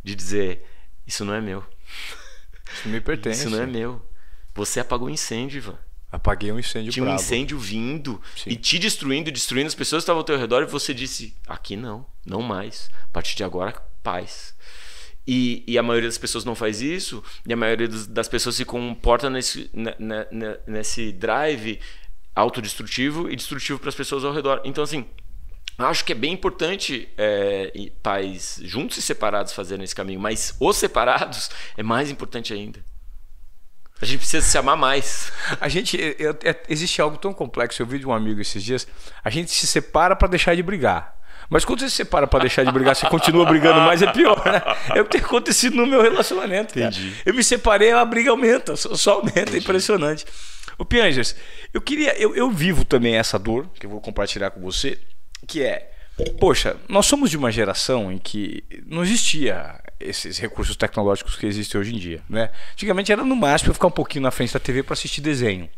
De dizer: isso não é meu. Isso me pertence. Isso não é meu. Você apagou um incêndio, Ivan. Apaguei um incêndio Tinha bravo. Um incêndio vindo. Sim. E te destruindo as pessoas que estavam ao teu redor, e você disse: aqui não, não mais. A partir de agora, paz. E a maioria das pessoas não faz isso, e a maioria das pessoas se comporta nesse drive autodestrutivo e destrutivo para as pessoas ao redor. Então, assim, acho que é bem importante pais juntos e separados fazerem esse caminho, mas os separados é mais importante ainda. A gente precisa se amar mais. Existe algo tão complexo. Eu vi de um amigo esses dias: a gente se separa para deixar de brigar. Mas quando você se separa para deixar de brigar, você continua brigando mais, é pior, né? É o que tem acontecido no meu relacionamento. Entendi. Cara. Eu me separei, a briga aumenta, só aumenta. Entendi. É impressionante. Ô Piangers, eu vivo também essa dor, que eu vou compartilhar com você, que é: poxa, nós somos de uma geração em que não existia esses recursos tecnológicos que existem hoje em dia, né? Antigamente era no máximo eu ficar um pouquinho na frente da TV para assistir desenho.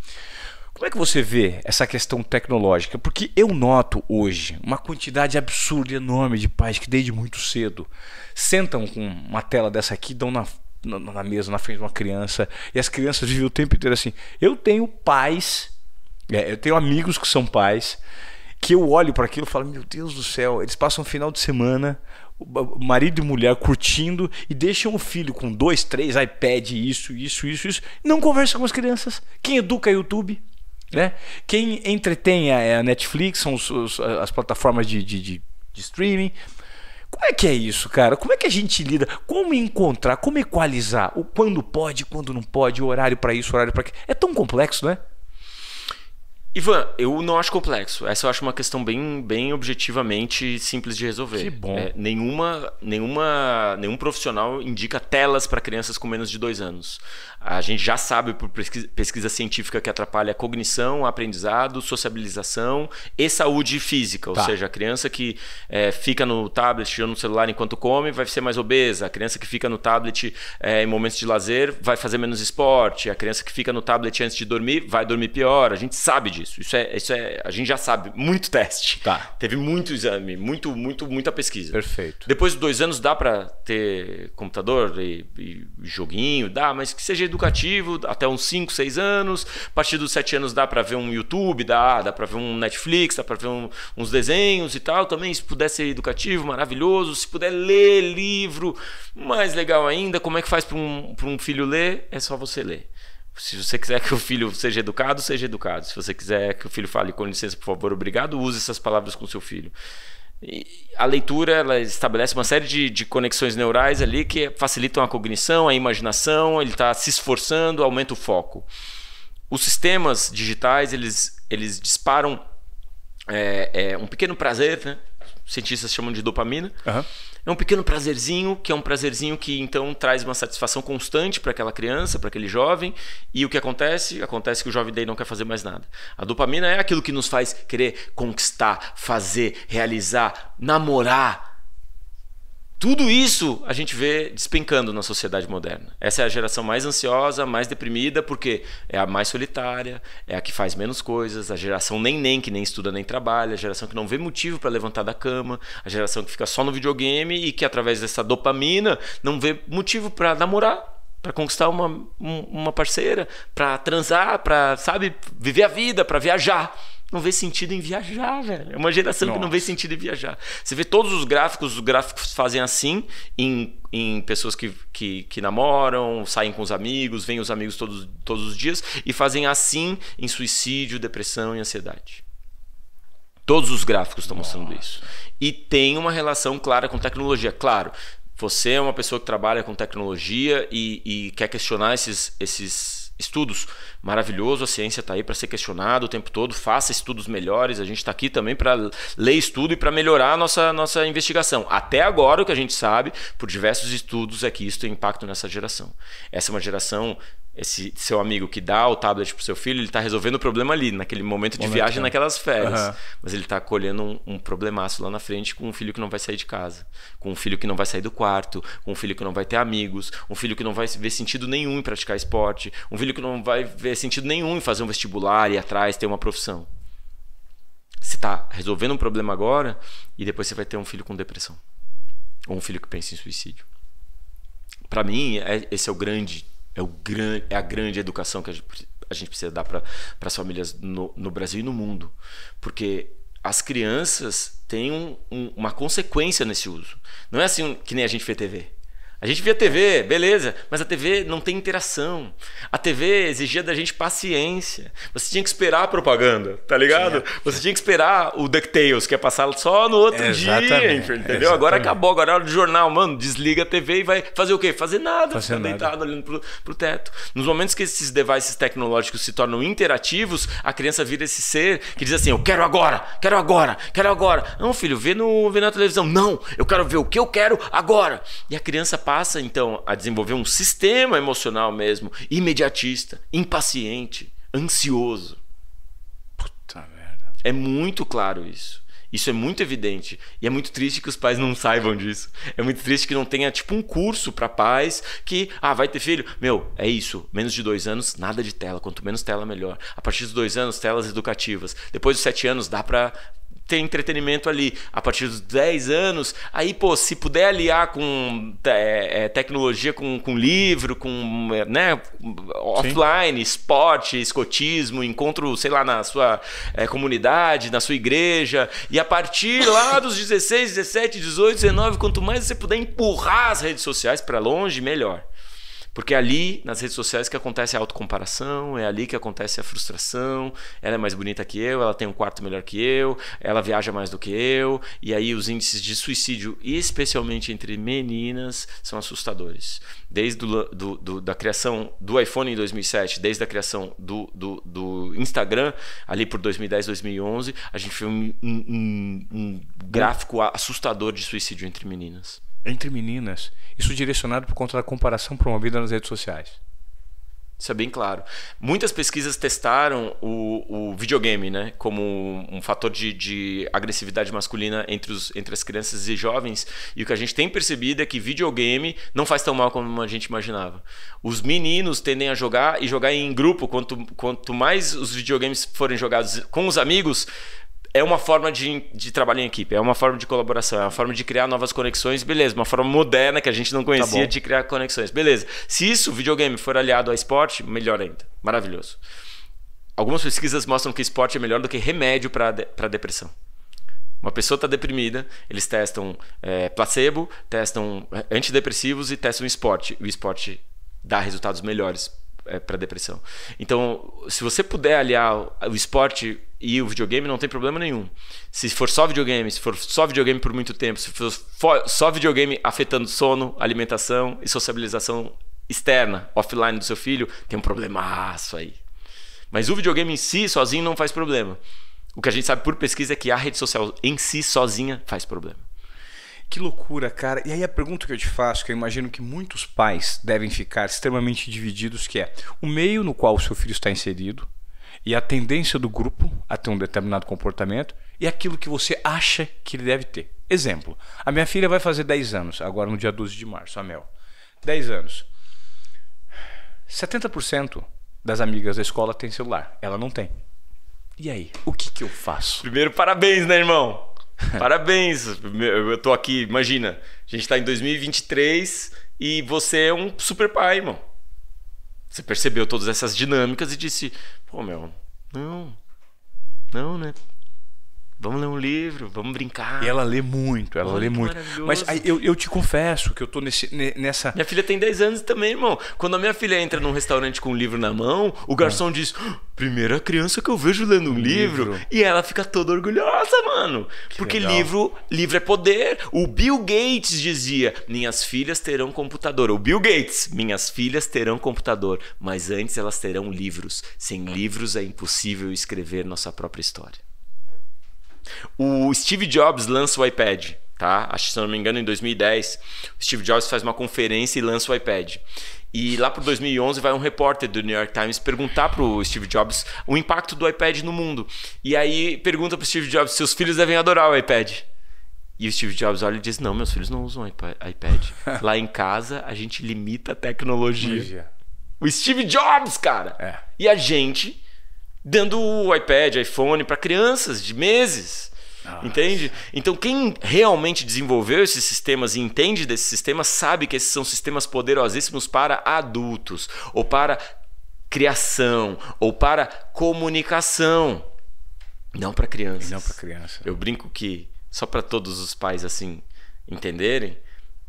Como é que você vê essa questão tecnológica? Porque eu noto hoje uma quantidade absurda, enorme de pais que desde muito cedo sentam com uma tela dessa aqui, dão na mesa, na frente de uma criança, e as crianças vivem o tempo inteiro assim. Eu tenho pais, eu tenho amigos que são pais, que eu olho para aquilo e falo: meu Deus do céu, eles passam um final de semana, marido e mulher curtindo, e deixam o filho com 2, 3 iPad, isso, não conversa com as crianças. Quem educa é YouTube, né? Quem entretém é a Netflix, são as plataformas de streaming. Como é que é isso, cara? Como é que a gente lida? Como encontrar, como equalizar o quando pode, quando não pode, o horário para isso, o horário para aquilo? É tão complexo, né? Ivan, eu não acho complexo. Essa eu acho uma questão bem objetivamente simples de resolver. Que bom. Nenhum profissional indica telas para crianças com menos de 2 anos. A gente já sabe por pesquisa científica que atrapalha a cognição, aprendizado, sociabilização e saúde física. Ou seja, a criança que fica no tablet ou no celular enquanto come vai ser mais obesa. A criança que fica no tablet em momentos de lazer vai fazer menos esporte. A criança que fica no tablet antes de dormir vai dormir pior. A gente sabe disso. Isso é, a gente já sabe. Muito teste. Teve muito exame, muita pesquisa. Perfeito. Depois de 2 anos dá para ter computador e joguinho, dá, mas que seja educativo até uns 5, 6 anos. A partir dos 7 anos dá para ver um YouTube, dá para ver um Netflix, dá para ver uns desenhos e tal. Também, se puder ser educativo, maravilhoso. Se puder ler livro, mais legal ainda. Como é que faz para um filho ler? É só você ler. Se você quiser que o filho seja educado, seja educado. Se você quiser que o filho fale com licença, por favor, obrigado, use essas palavras com seu filho. E a leitura, ela estabelece uma série de conexões neurais ali que facilitam a cognição, a imaginação, ele está se esforçando, aumenta o foco. Os sistemas digitais, eles disparam um pequeno prazer, né? Os cientistas chamam de dopamina. É um pequeno prazerzinho, que é um prazerzinho que então traz uma satisfação constante para aquela criança, para aquele jovem. E o que acontece? Acontece que o jovem daí não quer fazer mais nada. A dopamina é aquilo que nos faz querer conquistar, fazer, realizar, namorar. Tudo isso a gente vê despencando na sociedade moderna. Essa é a geração mais ansiosa, mais deprimida, porque é a mais solitária, é a que faz menos coisas, a geração neném, que nem estuda nem trabalha, a geração que não vê motivo para levantar da cama, a geração que fica só no videogame e que através dessa dopamina não vê motivo para namorar, para conquistar uma parceira, para transar, para, sabe, viver a vida, para viajar. Não vê sentido em viajar, velho. É uma geração que não vê sentido em viajar. Você vê todos os gráficos fazem assim em pessoas que namoram, saem com os amigos, veem os amigos todos os dias e fazem assim em suicídio, depressão e ansiedade. Todos os gráficos estão mostrando isso. E tem uma relação clara com tecnologia. Claro, você é uma pessoa que trabalha com tecnologia e quer questionar esses estudos. Maravilhoso, a ciência está aí para ser questionada o tempo todo, faça estudos melhores, a gente está aqui também para ler estudo e para melhorar a nossa investigação. Até agora o que a gente sabe, por diversos estudos, é que isso tem impacto nessa geração. Essa é uma geração, esse seu amigo que dá o tablet para o seu filho, ele está resolvendo o problema ali, naquele momento de viagem, naquelas férias. Mas ele está colhendo um problemaço lá na frente com um filho que não vai sair de casa, com um filho que não vai sair do quarto, com um filho que não vai ter amigos, um filho que não vai ver sentido nenhum em praticar esporte, um filho que não vai ver sentido nenhum em fazer um vestibular, ir atrás, ter uma profissão. Você está resolvendo um problema agora e depois você vai ter um filho com depressão. Ou um filho que pensa em suicídio. Para mim, esse é a grande educação que a gente precisa dar para as famílias no Brasil e no mundo. Porque as crianças têm uma consequência nesse uso. Não é assim que nem a gente vê TV. A gente via TV, beleza, mas a TV não tem interação. A TV exigia da gente paciência. Você tinha que esperar a propaganda, tá ligado? Você tinha que esperar o DuckTales, que é passado só no outro dia, entendeu? Agora acabou, agora é hora do jornal. Mano, desliga a TV e vai fazer o quê? Fazer nada, ficar deitado olhando pro teto. Nos momentos que esses devices tecnológicos se tornam interativos, a criança vira esse ser que diz assim, eu quero agora, quero agora, quero agora. Não, filho, vê na televisão. Não, eu quero ver o que eu quero agora. E a criança passa então a desenvolver um sistema emocional mesmo, imediatista, impaciente, ansioso. Puta merda. É muito claro isso. Isso é muito evidente. E é muito triste que os pais não saibam disso. É muito triste que não tenha tipo um curso para pais que, vai ter filho. Meu, é isso. Menos de 2 anos, nada de tela. Quanto menos tela, melhor. A partir dos 2 anos, telas educativas. Depois dos 7 anos, dá para ter entretenimento ali. A partir dos 10 anos, aí, pô, se puder aliar com tecnologia, com livro, com offline, esporte, escotismo, encontro, sei lá, na sua comunidade, na sua igreja, e a partir lá dos 16, 17, 18, 19, quanto mais você puder empurrar as redes sociais para longe, melhor. Porque é ali, nas redes sociais, que acontece a autocomparação, é ali que acontece a frustração, ela é mais bonita que eu, ela tem um quarto melhor que eu, ela viaja mais do que eu, e aí os índices de suicídio, especialmente entre meninas, são assustadores. Desde da criação do iPhone em 2007, desde a criação do Instagram, ali por 2010, 2011, a gente viu um gráfico assustador de suicídio entre meninas. Entre meninas? Isso direcionado por conta da comparação promovida nas redes sociais. Isso é bem claro. Muitas pesquisas testaram o videogame, né, como um fator de agressividade masculina entre as crianças e jovens. E o que a gente tem percebido é que videogame não faz tão mal como a gente imaginava. Os meninos tendem a jogar e jogar em grupo. Quanto mais os videogames forem jogados com os amigos, é uma forma de trabalho em equipe, é uma forma de colaboração, é uma forma de criar novas conexões, beleza, uma forma moderna que a gente não conhecia de criar conexões, beleza. Se isso, o videogame, for aliado ao esporte, melhor ainda, maravilhoso. Algumas pesquisas mostram que esporte é melhor do que remédio para depressão. Uma pessoa está deprimida, eles testam placebo, testam antidepressivos e testam esporte. O esporte dá resultados melhores para depressão. Então, se você puder aliar o esporte e o videogame, não tem problema nenhum. Se for só videogame por muito tempo, se for só videogame afetando sono, alimentação e sociabilização externa, offline do seu filho, tem um problemaço aí. Mas o videogame em si, sozinho, não faz problema. O que a gente sabe por pesquisa é que a rede social em si, sozinha, faz problema. Que loucura, cara. E aí a pergunta que eu te faço, que eu imagino que muitos pais devem ficar extremamente divididos, que é o meio no qual o seu filho está inserido e a tendência do grupo a ter um determinado comportamento e aquilo que você acha que ele deve ter. Exemplo, a minha filha vai fazer 10 anos, agora no dia 12 de março, a Mel. 10 anos. 70% das amigas da escola tem celular, ela não tem. E aí, o que eu faço? Primeiro, parabéns, né, irmão? Parabéns, eu tô aqui, imagina, a gente tá em 2023 e você é um super pai, irmão. Você percebeu todas essas dinâmicas e disse, pô, meu, não, né? Vamos ler um livro, vamos brincar. E ela lê muito, lê muito. Mas aí, eu te confesso que eu tô nessa... Minha filha tem 10 anos também, irmão. Quando a minha filha entra num restaurante com um livro na mão, o garçom diz, primeira criança que eu vejo lendo um livro. E ela fica toda orgulhosa, mano. Porque livro é poder. O Bill Gates dizia, minhas filhas terão computador. O Bill Gates, minhas filhas terão computador. Mas antes elas terão livros. Sem livros é impossível escrever nossa própria história. O Steve Jobs lança o iPad, tá? Acho que, se não me engano, em 2010, o Steve Jobs faz uma conferência e lança o iPad. E lá por 2011 vai um repórter do New York Times perguntar pro Steve Jobs o impacto do iPad no mundo. E aí pergunta pro Steve Jobs se seus filhos devem adorar o iPad. E o Steve Jobs olha e diz, não, meus filhos não usam iPad. Lá em casa a gente limita a tecnologia. O Steve Jobs, cara! E a gente... dando o iPad, iPhone para crianças de meses. Nossa. Entende? Então quem realmente desenvolveu esses sistemas e entende desses sistemas sabe que esses são sistemas poderosíssimos para adultos, ou para criação, ou para comunicação, não para crianças. Não para criança. Eu brinco que, só para todos os pais assim entenderem,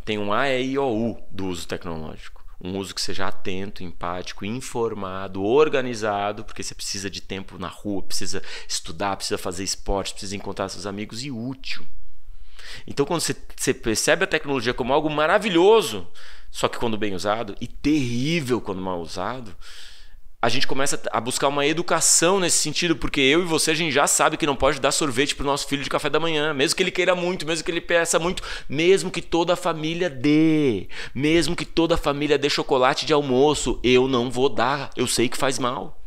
tem um A, E, I, O, U do uso tecnológico. Um uso que seja atento, empático, informado, organizado, porque você precisa de tempo na rua, precisa estudar, precisa fazer esporte, precisa encontrar seus amigos, e útil. Então, quando você percebe a tecnologia como algo maravilhoso, só que quando bem usado, e terrível quando mal usado, a gente começa a buscar uma educação nesse sentido, porque eu e você, a gente já sabe que não pode dar sorvete pro nosso filho de café da manhã, mesmo que ele queira muito, mesmo que ele peça muito, mesmo que toda a família dê, mesmo que toda a família dê chocolate de almoço, eu não vou dar, eu sei que faz mal.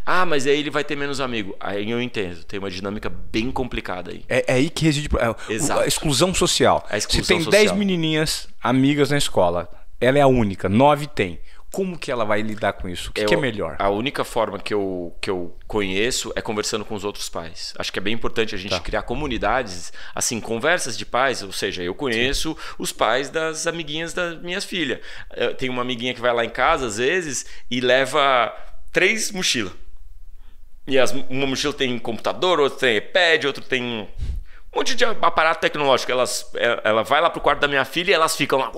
Ah, mas aí ele vai ter menos amigo. Aí eu entendo, tem uma dinâmica bem complicada aí. É aí que reside a exclusão social. Se tem 10 menininhas amigas na escola, ela é a única, 9 tem. Como que ela vai lidar com isso? O que é melhor? A única forma que eu conheço é conversando com os outros pais. Acho que é bem importante a gente criar comunidades, assim, conversas de pais. Ou seja, eu conheço os pais das amiguinhas das minhas filhas. Tem uma amiguinha que vai lá em casa, às vezes, e leva 3 mochilas. E uma mochila tem computador, outra tem iPad, outra tem Um monte de aparato tecnológico. Ela vai lá pro quarto da minha filha e elas ficam lá,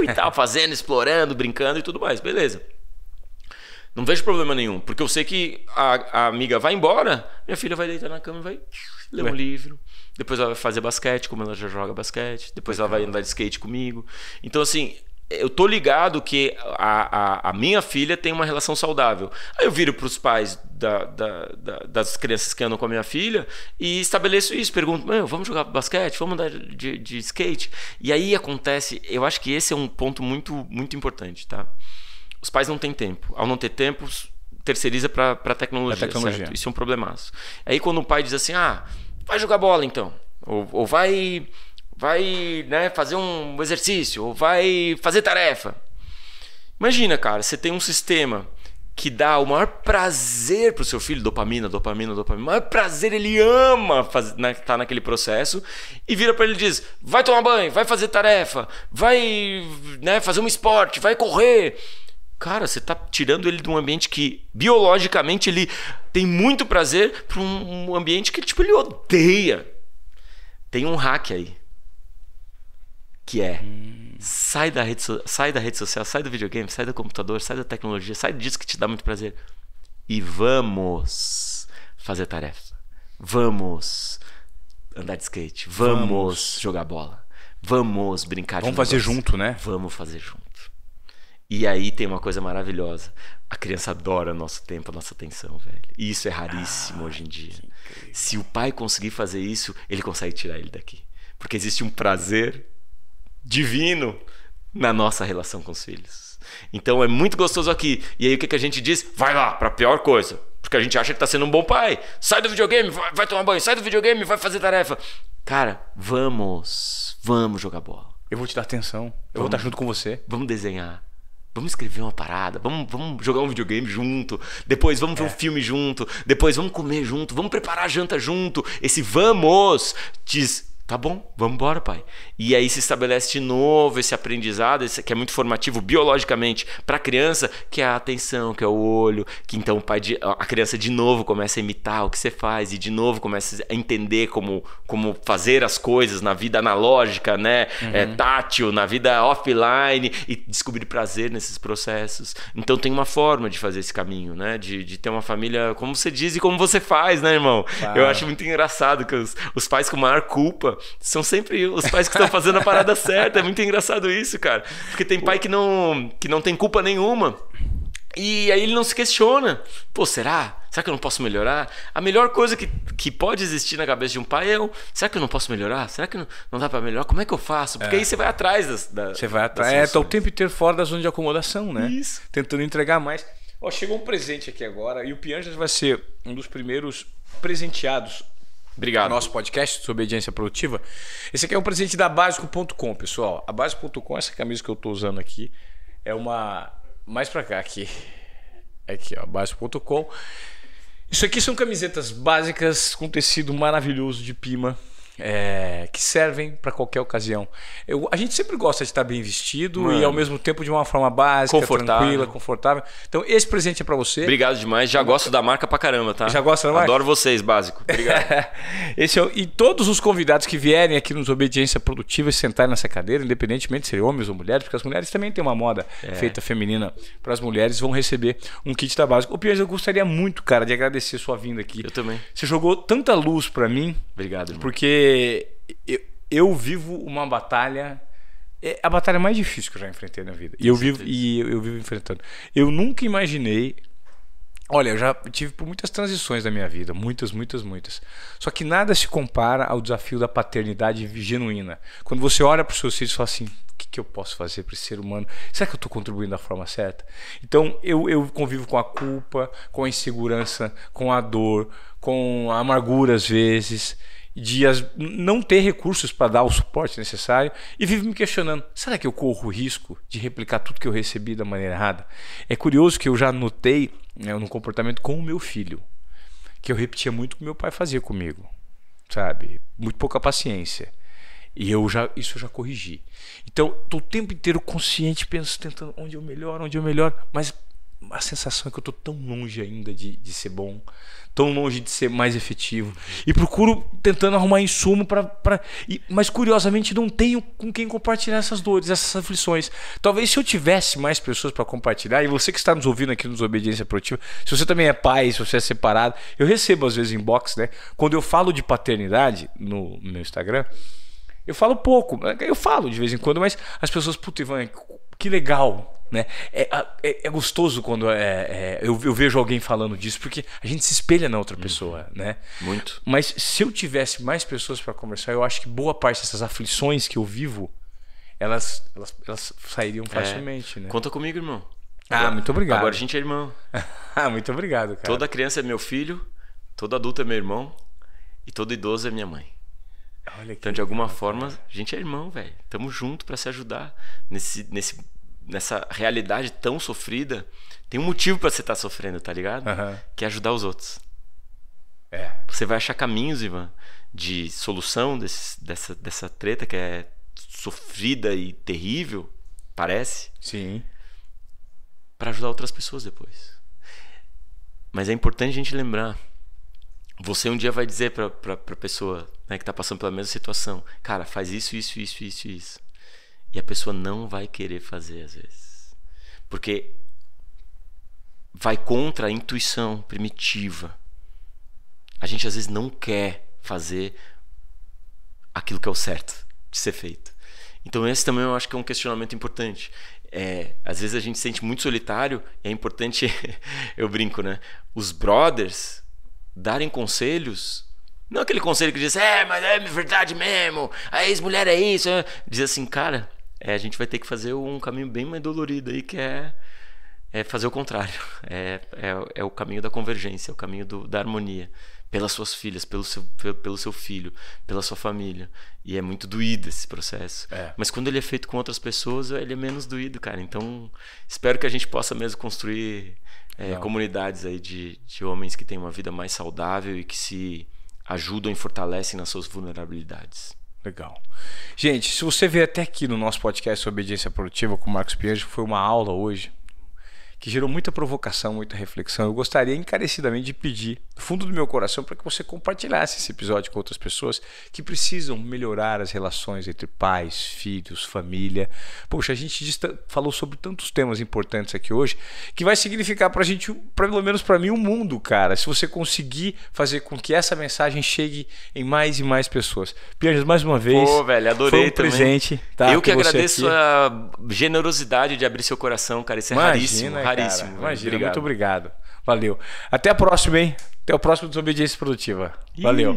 e tal, fazendo, explorando, brincando e tudo mais. Beleza. Não vejo problema nenhum, porque eu sei que a amiga vai embora, minha filha vai deitar na cama e vai ler um livro. Depois ela vai fazer basquete, como ela já joga basquete. Depois ela vai andar de skate comigo. Então, assim, eu tô ligado que a minha filha tem uma relação saudável. Aí eu viro pros pais das crianças que andam com a minha filha e estabeleço isso. Pergunto, vamos jogar basquete? Vamos andar de skate? E aí acontece, eu acho que esse é um ponto muito, muito importante, tá? Os pais não têm tempo. Ao não ter tempo, terceiriza para tecnologia. Certo? Isso é um problemaço. Aí quando o pai diz assim, vai jogar bola então. Ou vai né, fazer um exercício. Ou vai fazer tarefa. Imagina, cara, você tem um sistema que dá o maior prazer pro seu filho, dopamina. O maior prazer, ele ama estar naquele processo, e vira para ele e diz, vai tomar banho, vai fazer tarefa, vai, né, fazer um esporte, vai correr. Cara, você tá tirando ele de um ambiente que biologicamente ele tem muito prazer para um ambiente que tipo, ele odeia. Tem um hack aí, que é sai da rede social, sai do videogame, sai do computador, sai da tecnologia, sai disso que te dá muito prazer e vamos fazer tarefa, vamos andar de skate, vamos jogar bola, vamos brincar de vamos fazer junto, né? Vamos fazer junto. E aí tem uma coisa maravilhosa. A criança adora o nosso tempo, a nossa atenção, velho. E isso é raríssimo hoje em dia. Se o pai conseguir fazer isso, ele consegue tirar ele daqui. Porque existe um prazer divino na nossa relação com os filhos. Então é muito gostoso aqui. E aí o que a gente diz? Vai lá, pra pior coisa. Porque a gente acha que tá sendo um bom pai. Sai do videogame, vai tomar banho. Sai do videogame, vai fazer tarefa. Cara, vamos jogar bola. Eu vou te dar atenção. Eu vou estar junto com você. Vamos desenhar. Vamos escrever uma parada, vamos jogar um videogame junto, depois vamos ver um filme junto, depois vamos comer junto, vamos preparar a janta junto. Esse vamos diz, tá bom, vamos embora, pai. E aí se estabelece de novo esse aprendizado, que é muito formativo biologicamente para a criança, que é a atenção, que é o olho, que então a criança de novo começa a imitar o que você faz e de novo começa a entender como fazer as coisas na vida analógica, né? Tátil, na vida offline, e descobrir prazer nesses processos. Então tem uma forma de fazer esse caminho, né? De ter uma família como você diz e como você faz, né, irmão? Eu acho muito engraçado que os pais com maior culpa são sempre os pais que estão fazendo a parada certa. É muito engraçado isso, cara. Porque tem pai que não tem culpa nenhuma. E aí ele não se questiona. Pô, será? Será que eu não posso melhorar? A melhor coisa que pode existir na cabeça de um pai é será que eu não posso melhorar? Será que não dá pra melhorar? Como é que eu faço? Porque aí você vai atrás Você vai atrás. Tá o tempo inteiro fora da zona de acomodação, né? Isso. Tentando entregar mais. Chegou um presente aqui agora. E o Pianjas vai ser um dos primeiros presenteados. Obrigado. Nosso podcast sobre obediência produtiva. Esse aqui é um presente da Básico.com, pessoal. A Básico.com, essa camisa que eu estou usando aqui, é uma... Mais pra cá, aqui. Aqui, ó, Básico.com. Isso aqui são camisetas básicas com tecido maravilhoso de Pima. Que servem para qualquer ocasião. A gente sempre gosta de estar bem vestido e ao mesmo tempo de uma forma básica, tranquila, confortável. Então esse presente é para você. Obrigado demais, já gosto da marca pra caramba, tá? Já gosta da marca? Adoro vocês, Básico. Obrigado. E todos os convidados que vierem aqui nos Obediência Produtiva e sentarem nessa cadeira, independentemente de serem homens ou mulheres, porque as mulheres também têm uma moda feita feminina para as mulheres, vão receber um kit da Básico. Pianjas, eu gostaria muito, cara, de agradecer sua vinda aqui. Eu também. Você jogou tanta luz para mim. Obrigado, irmão. Porque eu vivo uma batalha, a batalha mais difícil que eu já enfrentei na vida. E eu vivo enfrentando. Eu nunca imaginei. Olha, eu já tive por muitas transições da minha vida, muitas. Só que nada se compara ao desafio da paternidade genuína. Quando você olha para os seus filhos e fala assim: o que eu posso fazer para esse ser humano? Será que eu estou contribuindo da forma certa? Então eu convivo com a culpa, com a insegurança, com a dor, com a amargura às vezes, de não ter recursos para dar o suporte necessário, e vivo me questionando: será que eu corro o risco de replicar tudo que eu recebi da maneira errada? É curioso que eu já notei no comportamento com o meu filho, que eu repetia muito o que meu pai fazia comigo, sabe? Muito pouca paciência. E isso eu já corrigi. Então, estou o tempo inteiro consciente, tentando onde eu melhoro, mas a sensação é que eu estou tão longe ainda de ser bom, tão longe de ser mais efetivo. E procuro tentando arrumar insumo mas curiosamente não tenho com quem compartilhar essas dores, essas aflições. Talvez se eu tivesse mais pessoas para compartilhar, e você que está nos ouvindo aqui no Desobediência Produtiva, se você também é pai, se você é separado, eu recebo às vezes inbox, né? Quando eu falo de paternidade no meu Instagram, eu falo pouco, eu falo de vez em quando, mas as pessoas, puta, Ivan, que legal, né? É gostoso quando eu vejo alguém falando disso, porque a gente se espelha na outra pessoa, né? Muito. Mas se eu tivesse mais pessoas para conversar, eu acho que boa parte dessas aflições que eu vivo, elas sairiam facilmente, né? Conta comigo, irmão. Muito obrigado. Agora a gente é irmão. Muito obrigado, cara. Toda criança é meu filho, todo adulto é meu irmão e todo idoso é minha mãe. Então, de alguma forma, a gente é irmão, velho. Tamo junto para se ajudar nessa realidade tão sofrida. Tem um motivo para você estar sofrendo, tá ligado? Que é ajudar os outros. Você vai achar caminhos, Ivan, de solução dessa treta que é sofrida e terrível, parece. Sim. Para ajudar outras pessoas depois. Mas é importante a gente lembrar. Você um dia vai dizer pra pessoa, né, que tá passando pela mesma situação, cara, faz isso. E a pessoa não vai querer fazer às vezes. Porque vai contra a intuição primitiva. A gente às vezes não quer fazer aquilo que é o certo de ser feito. Então esse também eu acho que é um questionamento importante. Às vezes a gente se sente muito solitário e é importante, eu brinco, né? Os brothers darem conselhos, não aquele conselho que diz, mas é verdade mesmo, a ex-mulher é isso. Diz assim, cara, a gente vai ter que fazer um caminho bem mais dolorido aí, que é fazer o contrário. É o caminho da convergência, é o caminho da harmonia. Pelas suas filhas, pelo seu filho, pela sua família. E é muito doído esse processo. Mas quando ele é feito com outras pessoas, ele é menos doído, cara. Então, espero que a gente possa mesmo construir comunidades aí de homens que têm uma vida mais saudável e que se ajudam e fortalecem nas suas vulnerabilidades. Legal. Gente, se você veio até aqui no nosso podcast sobre obediência produtiva com o Marcos Pianjo, foi uma aula hoje que gerou muita provocação, muita reflexão. Eu gostaria encarecidamente de pedir, do fundo do meu coração, para que você compartilhasse esse episódio com outras pessoas que precisam melhorar as relações entre pais, filhos, família. Poxa, a gente falou sobre tantos temas importantes aqui hoje, que vai significar pra gente, pelo menos pra mim, um mundo, cara. Se você conseguir fazer com que essa mensagem chegue em mais e mais pessoas. Pianjas, mais uma vez. Pô, velho, adorei. Foi um presente. Tá, eu que agradeço a generosidade de abrir seu coração, cara. Isso é raríssimo. Raríssimo. Imagina, obrigado. Muito obrigado. Valeu. Até a próxima, hein? Até o próximo Desobediência Produtiva. Valeu.